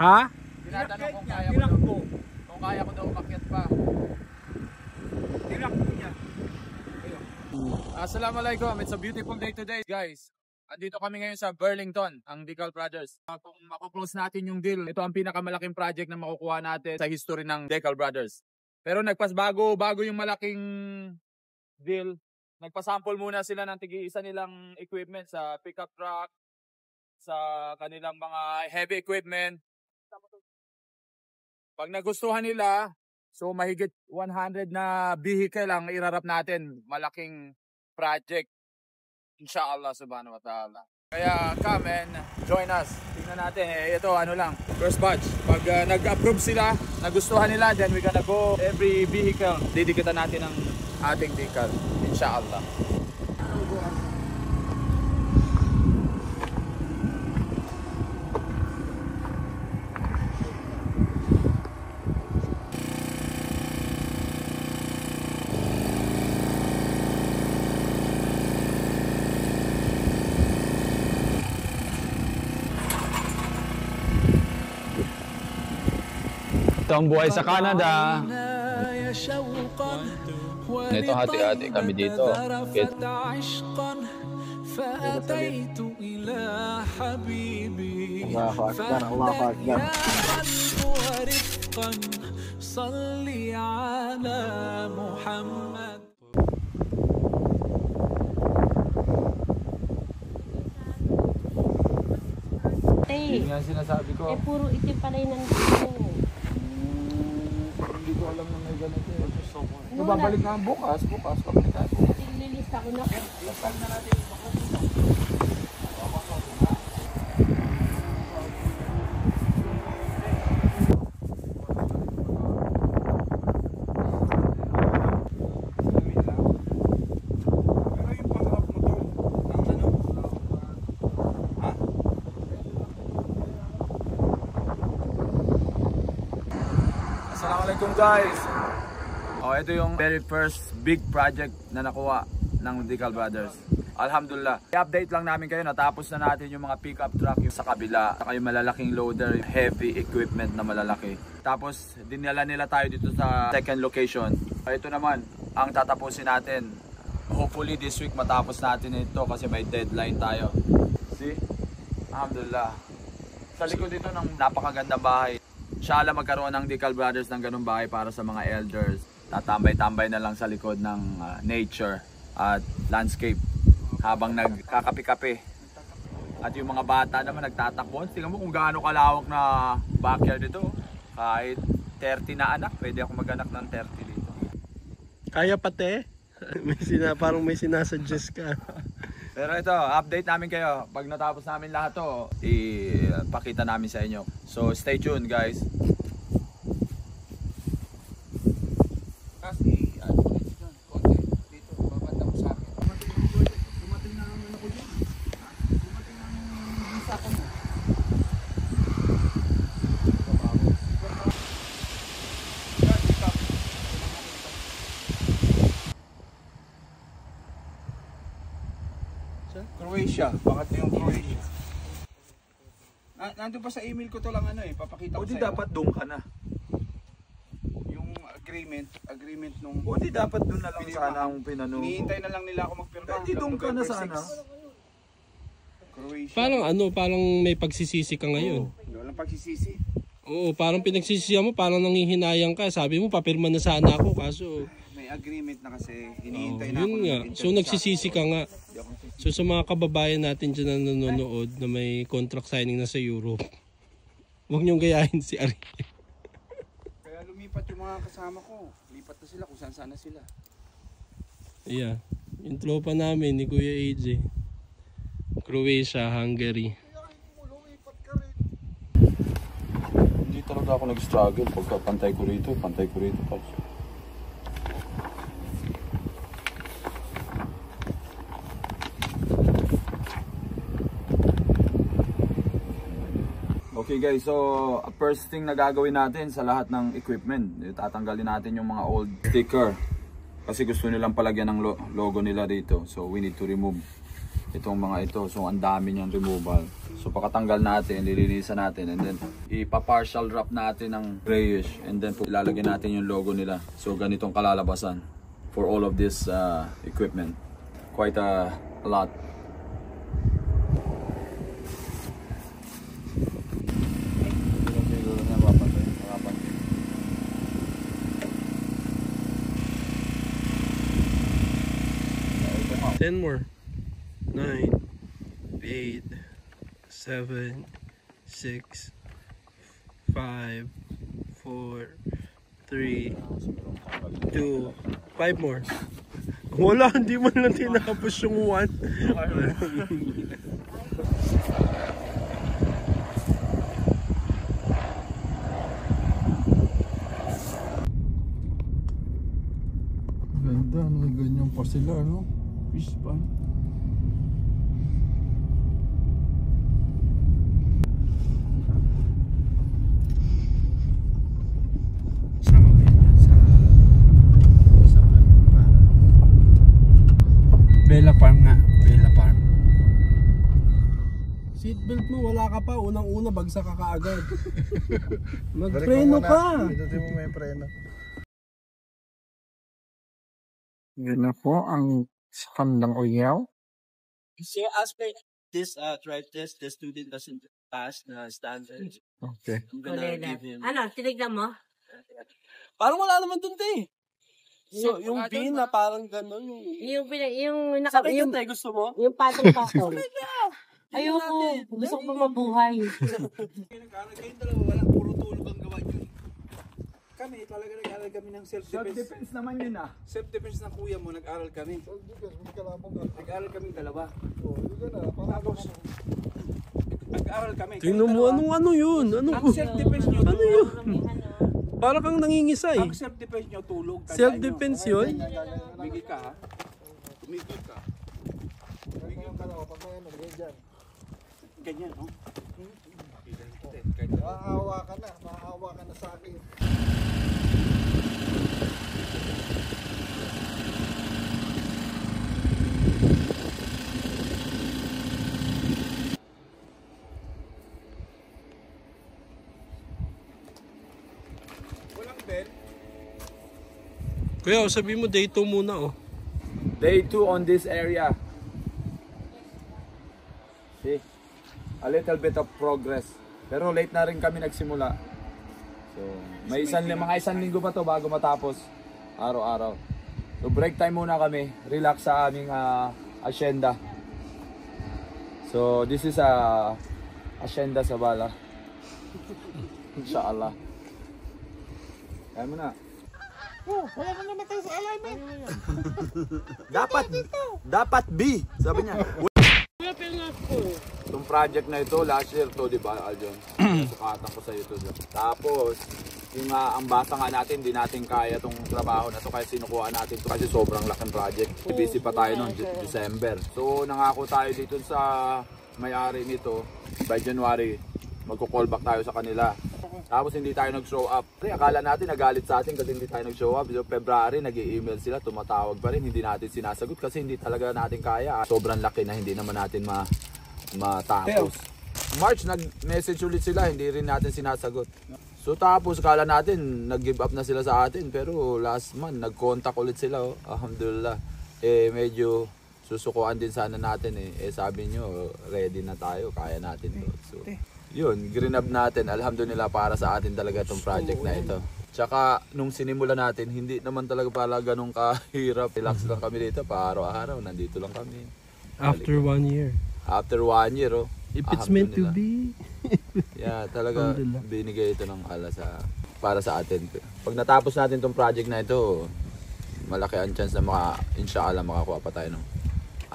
Ha? Tinatanong kung kaya ko daw umakyat pa. Tinakbo niya. Assalamualaikum, it's a beautiful day today guys. Andito kami ngayon sa Burlington, ang Decal Brothers. Kung mako-close natin yung deal, ito ang pinakamalaking project na makukuha natin sa history ng Decal Brothers. Pero bago yung malaking deal, nagpasample muna sila ng tig-isa nilang equipment sa pickup truck, sa kanilang mga heavy equipment. Pag nagustuhan nila, so mahigit 100 na vehicle ang irarap natin. Malaking project. Inshallah subhanahu wa ta'ala. Kaya come and join us. Tingnan natin. Ito ano lang. First batch. Pag nag-approve sila, nagustuhan nila, then we're gonna go every vehicle. Didikitan natin ang ating decal. Inshallah. Ito ang buhay sa Canada. Ito hati-hati kami dito. Allahu Akbar, Allahu Akbar. Yun nga sinasabi ko. Puro itim pala yung nandito. Hindi ko alam na may ganito eh. So, babalik na bukas kami tayo. Nililista ko na. Lapag na natin yung bakla dito. Assalamualaikum guys. Ito yung very first big project na nakuha ng Decal Brothers. Alhamdulillah. I-update lang namin kayo, natapos na natin yung mga pickup truck yung sa kabila, saka yung malalaking loader, heavy equipment na malalaki. Tapos dinala nila tayo dito sa second location. Ito naman ang tatapusin natin. Hopefully this week matapos natin ito kasi may deadline tayo. See? Alhamdulillah. Sa likod dito ng napakagandang bahay. Inshallah magkaroon ng Decal Brothers ng ganung bahay para sa mga elders. Tatambay-tambay na lang sa likod ng nature at landscape habang nagkakape-kape. At yung mga bata naman nagtatakbo. Tingnan mo kung gaano kalawak na backyard dito. Kahit 30 na anak, pwede ako mag-anak ng 30 dito. Kaya pati? Parang may sinasuggest ka. Pero ito, update namin kayo. Pag natapos namin lahat to, ipakita namin sa inyo. So stay tuned guys. Kasi ano dito, konti dito, babanda mo sa akin. Dumating na ang ano ko dyan. Dumating na ang visa ko mo. Croatia, bakit yung Croatia? Nandun pa sa email ko to lang ano eh, papakita ko O di sa'yo. dapat doon ka na. Yung agreement nung... O di dapat doon na lang sana ang pinano. Hinihintay na lang nila ako magpirma. Di doon ka na sana. Croatia. Parang may pagsisisi ka ngayon. Walang pagsisisi. Oo, parang pinagsisisihan mo, parang nanghihinayang ka. Sabi mo, papirma na sana ako, kaso... May agreement na kasi, hinihintay na yun ako. nga. So nagsisisi ka nga. So sa mga kababayan natin dyan na nanonood na may contract signing na sa Europe, huwag niyong gayahin si Ari. Kaya lumipat yung mga kasama ko. Lipat na sila kung saan na sila. Yeah. Yung tropa namin ni Kuya AJ. Croatia, Hungary. Hindi talaga ako nag-struggle pagka pantay ko rito. Okay guys, so first thing na gagawin natin sa lahat ng equipment, tatanggalin natin yung mga old sticker kasi gusto nilang palagyan ng logo nila dito, so we need to remove itong mga ito. So ang dami niyang removal. So pakatanggal natin, lilinisan natin, and then ipa-partial wrap natin ng grayish, and then ilalagay natin yung logo nila. So ganitong kalalabasan for all of this equipment. Quite a lot. Ten more. 9, 8, 7, 6, 5, 4, 3, 2, 5 more. Wala, hindi man lang tinapos yung 1. Ganda, no? Ganyan pa sila, no? Fish pan. Sama ba yan sa Bella Farm nga. Bella Farm. seatbelt mo, wala ka pa. Unang-una, bagsak ka kaagad. Magpreno ka! Pindutin mo may preno. Yun na po ang sakandang uyaw. So as per this drive test, the student doesn't pass the standards. Okay. I'm gonna give him... Ano, tinignan mo? Parang wala naman dun, te. So, yung B na parang gano'n. Yung Sabi yung te, gusto mo? yung patong-patong. Ayoko, gusto ko pa mabuhay. Kayong dalawa, wala. Puro tulog ang gawa nyo. Kami, talaga nag-aral kami ng self-defense. Self-defense naman yun ah. Self-defense ng kuya mo, nag-aral kami. Nag-aral kami dalawa. Tapos, nag-aral kami. Tingnan mo, ano yun? Ang self-defense nyo, Ano yun? Para kang nangingisay. Ang self-defense nyo, tulog. Tandaan Self-defense nyo. yun? Tumigil ka ha. Tumigil ka. Ganyan, no? Maawa ka na sa akin. Walang bell. Kuya, sabihin mo day 2 muna oh. Day 2 on this area. See? A little bit of progress. Pero late na rin kami nagsimula. So, may mga isang linggo pa to bago matapos. Araw-araw. So, break time muna kami. Relax sa aming asyenda. So, this is asyenda sa bala. Inshallah. Kaya mo na. Wala na namatay sa alignment. Dapat B, sabi niya. Lapin ako. Itong project na ito, last year to, di ba, Aljon? Sukatan ko sa iyo to. Tapos, yung ang basa nga natin, hindi natin kaya itong trabaho na to kaya sinukuha natin to kasi sobrang laking project. Busy pa tayo noong December. So, nangako tayo dito sa may-ari nito, by January, magko-call back tayo sa kanila. Tapos hindi tayo nag-show up. Kasi akala natin nagalit sa atin kasi hindi tayo nag-show up. So, February, nag-i-email sila, tumatawag pa rin. Hindi natin sinasagot kasi hindi talaga natin kaya. Sobrang laki na hindi naman natin matapos. March, nag-message ulit sila, hindi rin natin sinasagot. So tapos, akala natin, nag-give up na sila sa atin. Pero last month, nag-contact ulit sila. Oh. Alhamdulillah. Medyo susukuan din sana natin sabi nyo, ready na tayo, kaya natin to. So, yun, green up natin. Alhamdulillah para sa atin talaga itong project na ito. Tsaka nung sinimula natin, hindi naman talaga pala ganun kahirap. Relax lang kami dito, pa araw-araw, nandito lang kami. After 1 year. After 1 year, oh. If it's meant to be. Yeah, talaga binigay ito ng Allah para sa atin. Pag natapos natin itong project na ito, malaki ang chance na inshallah makakuha pa tayo ng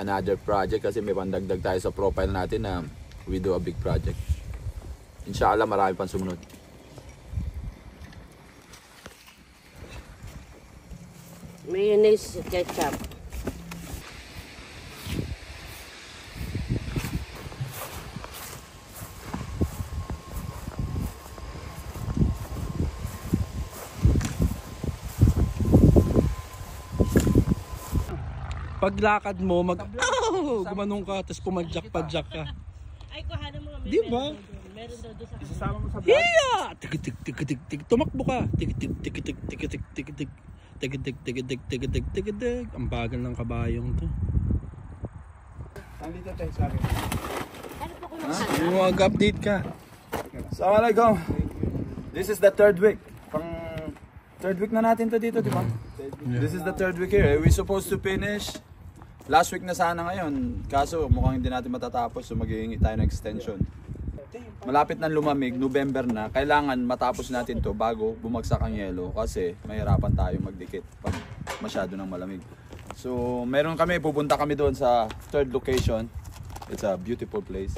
another project kasi may pandagdag tayo sa profile natin na we do a big project. Inshallah marami pang sumunod. Mayonnaise ketchup. Paglakad mo, gumanong ka, tapos pumadyak-padyak ka. Ay, kuhanan mo nga. Di ba? Meron daw doon sa Isasama mo sa vlog. Hiya! Tik-tik-tik-tik-tik. Tumakbo ka. Tik-tik-tik-tik-tik-tik-tik. Tik-tik-tik-tik-tik-tik-tik. Ang bagal ng kabayong to. Nandito tayo sa akin. Mag-update ka. Assalamualaikum. This is the third week. Third week na natin to dito, di ba? This is the third week here. We supposed to finish last week na sana ngayon. Kaso mukhang hindi natin matatapos, so maghihingi tayo ng extension. Malapit na lumamig, November na. Kailangan matapos natin to bago bumagsak ang yelo kasi mahirapan tayo magdikit pag masyado nang malamig. So meron kami, pupunta kami doon sa third location. It's a beautiful place.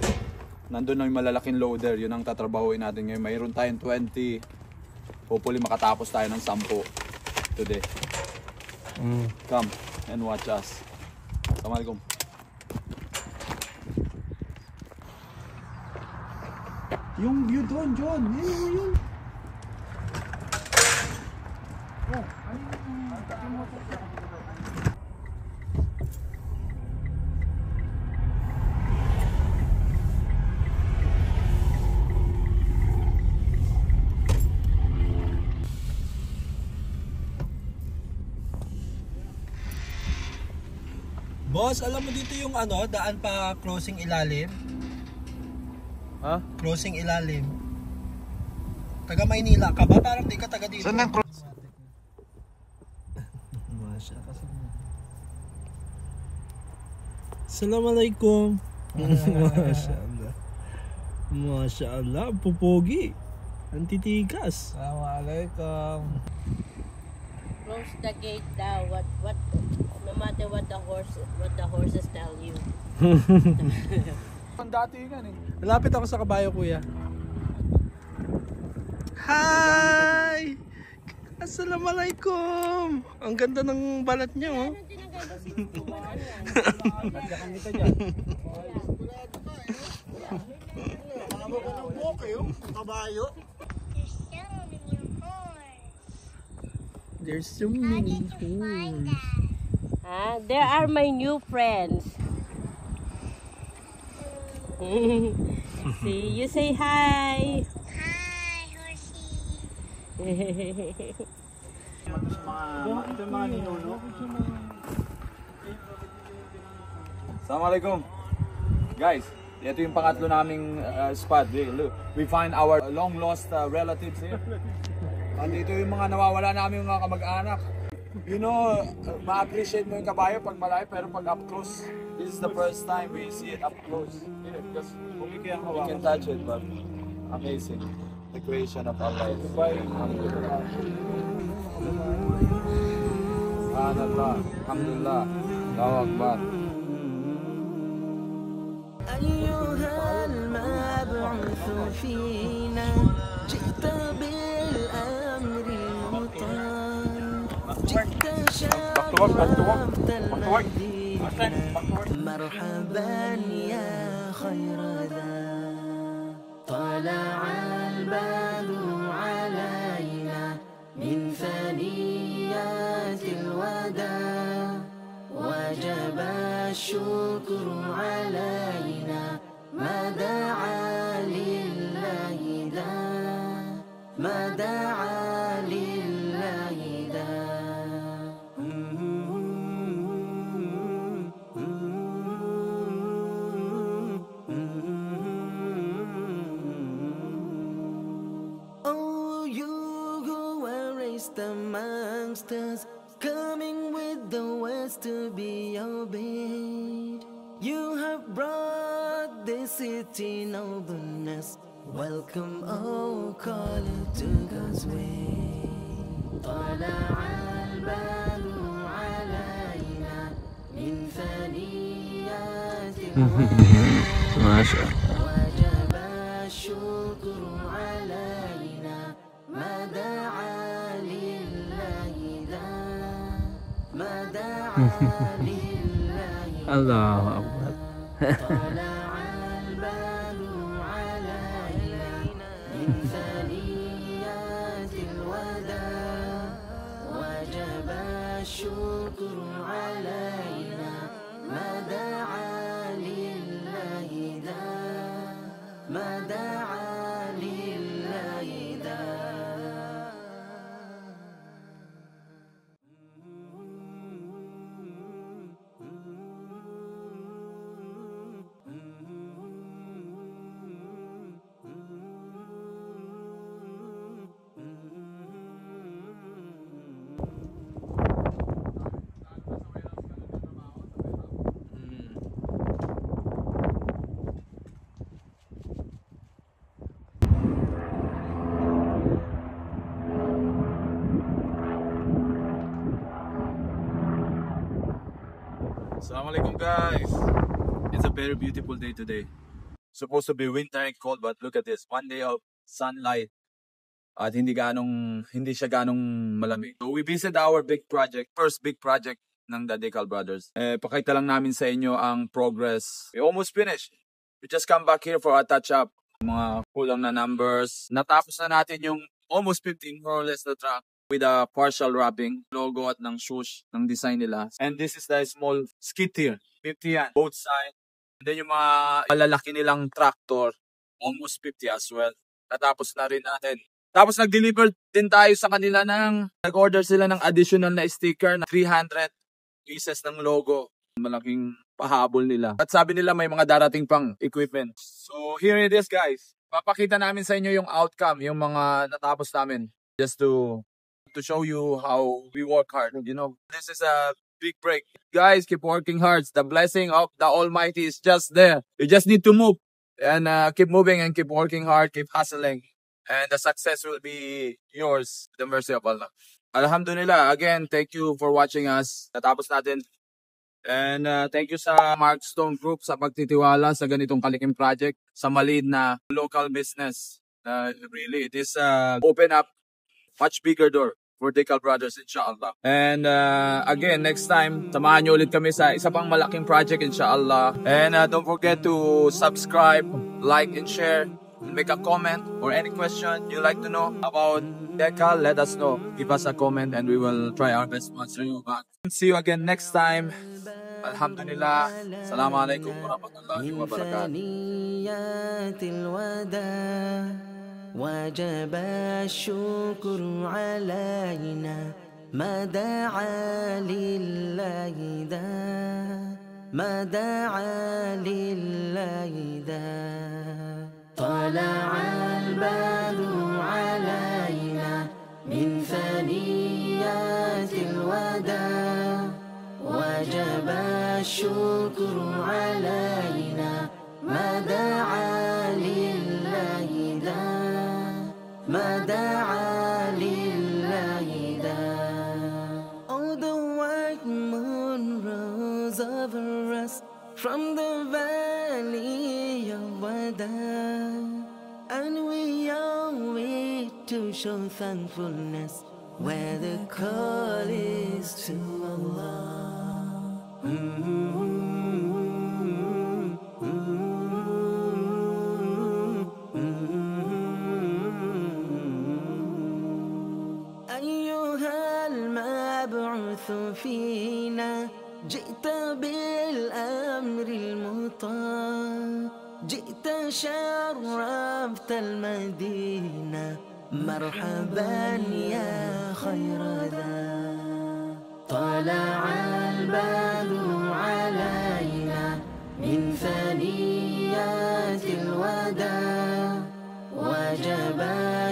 Nandun na yung malalaking loader, yun ang tatrabahuin natin ngayon. Mayroon tayong 20. Hopefully makatapos tayo ng 10 today. Come and watch us. Assalamualaikum. Yung view doon, John. Yun. Boss, alam mo dito yung ano, daan pa crossing ilalim? Ha? Crossing ilalim. Taga Maynila ka ba? Parang di ka taga dito. Saan ang crossing? Assalamualaikum. Masyaallah. Masyaallah, pupogi. Ang titigas. Assalamualaikum. close the gate daw. No matter what the horses tell you. Ang dati yan eh. Malapit ako sa kabayo, kuya. Hi! Assalamualaikum! Ang ganda ng balat niya, oh. Ano tinagay ba si Tuban? Nagdakan kita dyan. Tama ko ng buhok eh, kabayo. There's so many horses. There are my new friends. See, you say hi. Hi, horsey. Assalamualaikum. Guys, ito yung pangatlo naming spot. We find our long lost relatives here. Andito yung mga nawawala namin mga kamag-anak. You know, ma-appreciate mo yung kabayo pag malayo, pero pag up close, this is the first time we see it up close. Because you can touch it, but amazing. The creation of Allah. Alhamdulillah. Subhanallah. Alhamdulillah. Allahu Akbar. أيها المبعوث فينا جئت بالأمر المطاع جئت شرفت المدينة مرحبا يا خير ذا طلع البدر علينا من ثنيات الوداع وجب الشكر علينا ما دعا لله دا ما دعا لله دا Oh, you who were raised amongst us, coming with the words to be obeyed. You have brought this city nobleness. Welcome, oh, call it to God's way. طلع البدر علينا من ثنيات الوداع وجب الشكر علينا ما دعا لله ذا ما دعا لله الله أكبر. طلع البدر علينا من ثنيات الوداع وجب الشكر علينا ما دعا Assalamualaikum guys. It's a very beautiful day today. Supposed to be winter and cold, but look at this. One day of sunlight. At hindi siya ganong malamig. So we visit our big project, first big project ng the Decal Brothers. Pakita lang namin sa inyo ang progress. We almost finished. We just come back here for a touch-up. Mga kulang na numbers. Natapos na natin yung almost 15 more or less na truck with a partial wrapping, logo at ng swoosh ng design nila. And this is the small skid here. 50 yan, both sides. And then yung mga malalaki nilang tractor, almost 50 as well. Natapos na rin natin. Tapos nag-deliver din tayo sa kanila nag-order sila ng additional na sticker na 300 pieces ng logo. Malaking pahabol nila. At sabi nila may mga darating pang equipment. So here it is guys. Papakita namin sa inyo yung outcome, yung mga natapos namin. Just to show you how we work hard. You know, this is a big break. Guys, keep working hard. The blessing of the Almighty is just there. You just need to move. And keep moving and keep working hard. Keep hustling. And the success will be yours. The mercy of Allah. Alhamdulillah. Again, thank you for watching us. Natapos natin. And thank you sa Mark Stone Group sa pagtitiwala sa ganitong kaliking project sa maliit na local business. Really, it is open up much bigger door for Decal Brothers, inshallah. And again, next time, samahan nyo ulit kami sa isa pang malaking project, inshallah. And don't forget to subscribe, like, and share. Make a comment or any question you like to know about Decal, let us know. Give us a comment and we will try our best to answer you back. See you again next time. Alhamdulillah. Assalamualaikum warahmatullahi wabarakatuh. وجب الشكر علينا ما دعا لله دا ما دعا لله دا طلع البدر علينا من ثنيات الوداع وجب الشكر علينا ما دعا لله دا ما دعا لله دا. Oh, the white moon rose over us from the valley of Wada, and we owe it to show thankfulness where the call is to Allah. أيها المبعوث فينا جئت بالأمر المطاع جئت شرفت المدينة مرحبا يا خير ذا طلع البدر علينا من ثنيات الوداع وجب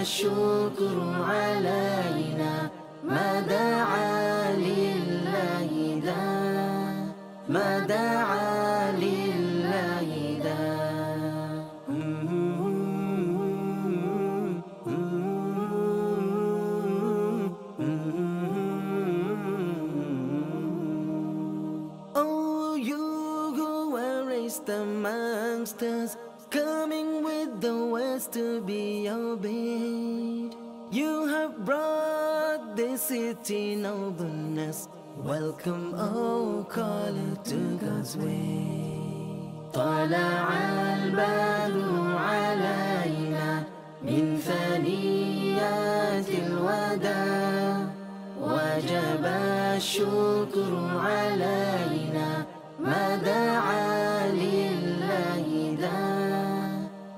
الشكر علينا ما دعا لله دا ما دعا لله دا. Oh, you who were raised amongst us, coming with the words to be obeyed. You have brought this city nobleness. Welcome, oh, caller to God's way. طلع البدر علينا من ثنيات الوداع وجب الشكر علينا ما دعا لله دا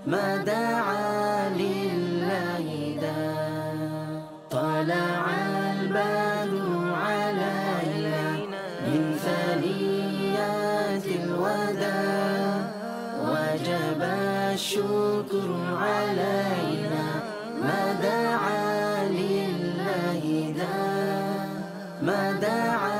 ما دعا لله دا طلع البدر علينا من ثنيات الوداع وجب الشكر علينا ما دعا لله دا ما دعا